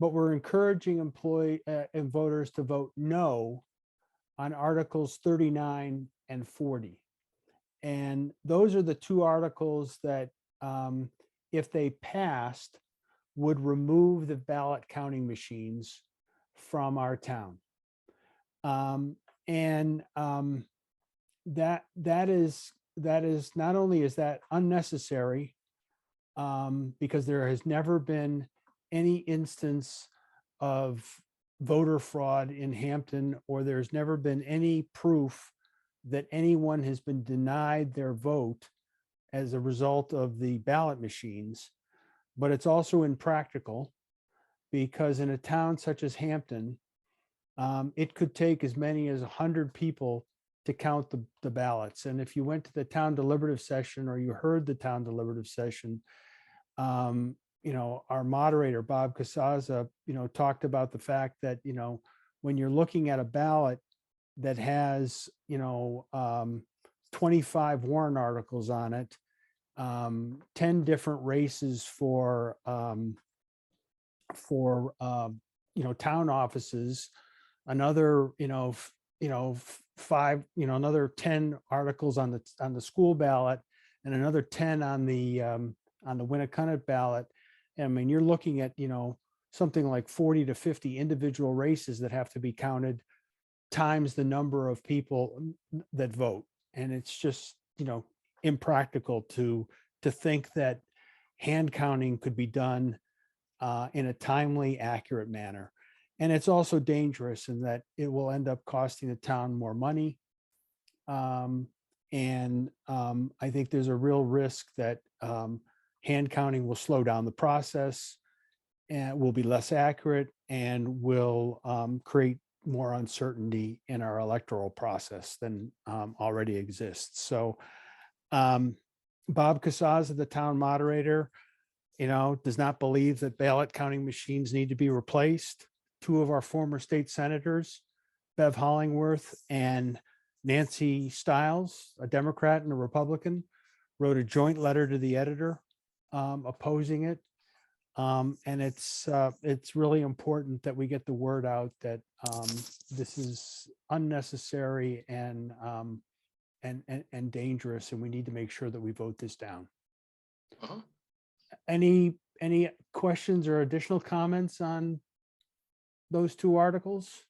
but we're encouraging and voters to vote no on Articles 39 and 40. And those are the two articles that, if they passed, would remove the ballot counting machines from our town. That is not only is that unnecessary, because there has never been any instance of voter fraud in Hampton, or there's never been any proof that anyone has been denied their vote as a result of the ballot machines. But it's also impractical, because in a town such as Hampton, it could take as many as 100 people to count the ballots. And if you went to the town deliberative session, or you heard the town deliberative session, our moderator, Bob Casaza, talked about the fact that, when you're looking at a ballot that has, 25 warrant articles on it, 10 different races for town offices, another, five, another 10 articles on the school ballot, and another 10 on the Winnicott ballot. I mean, you're looking at, something like 40 to 50 individual races that have to be counted, times the number of people that vote. And it's just, impractical to think that hand counting could be done in a timely, accurate manner. And it's also dangerous in that it will end up costing the town more money. I think there's a real risk that hand counting will slow down the process, and will be less accurate, and will create more uncertainty in our electoral process than already exists. So Bob Casaza, the town moderator, does not believe that ballot counting machines need to be replaced. Two of our former state senators, Bev Hollingworth and Nancy Stiles, a Democrat and a Republican, wrote a joint letter to the editor opposing it. And it's really important that we get the word out that this is unnecessary and dangerous, and we need to make sure that we vote this down. Uh-huh. Any questions or additional comments on those two articles?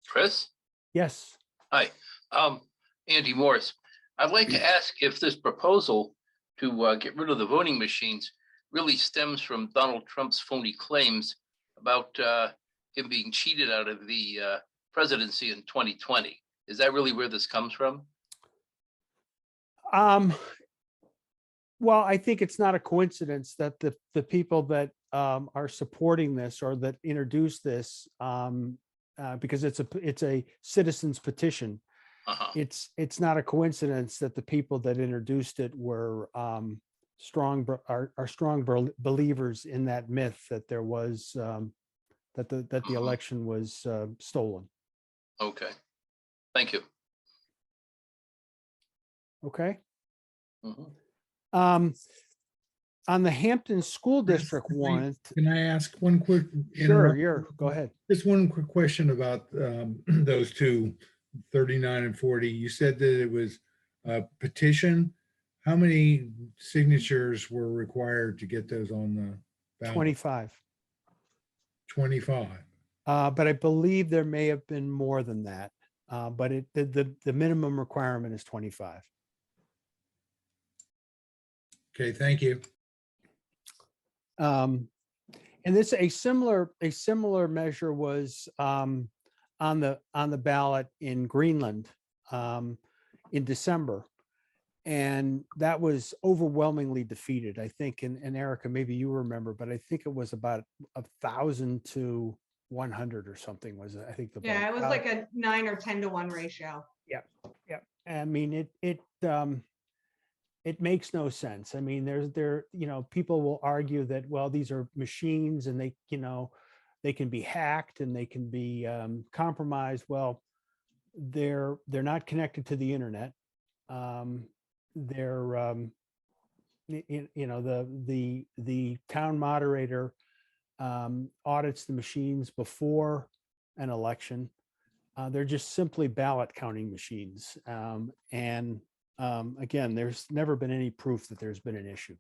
Chris? Yes. Hi, Andy Morris. I'd like to ask if this proposal to get rid of the voting machines really stems from Donald Trump's phony claims about him being cheated out of the presidency in 2020. Is that really where this comes from? Well, I think it's not a coincidence that the people that are supporting this, or that introduced this, because it's a citizen's petition. Uh-huh. It's not a coincidence that the people that introduced it were strong believers in that myth that there was that the election was stolen. Okay, thank you. Okay. Mm-hmm. On the Hampton School District warrant. Can I ask one quick? Sure. Go ahead. Just one quick question about those two, 39 and 40. You said that it was a petition. How many signatures were required to get those on the ballot? 25. 25. But I believe there may have been more than that. But the minimum requirement is 25. Okay, thank you. And this a similar measure was on the ballot in Greenland in December, and that was overwhelmingly defeated. I think, and Erica, maybe you remember, but I think it was about 1,000 to 100 or something. Was it? I think it was like a 9 or 10 to 1 ratio. Yeah. I mean, it makes no sense. I mean, people will argue that, well, these are machines and they can be hacked and they can be compromised. Well, they're not connected to the internet. The town moderator audits the machines before an election. They're just simply ballot counting machines. And again, there's never been any proof that there's been an issue.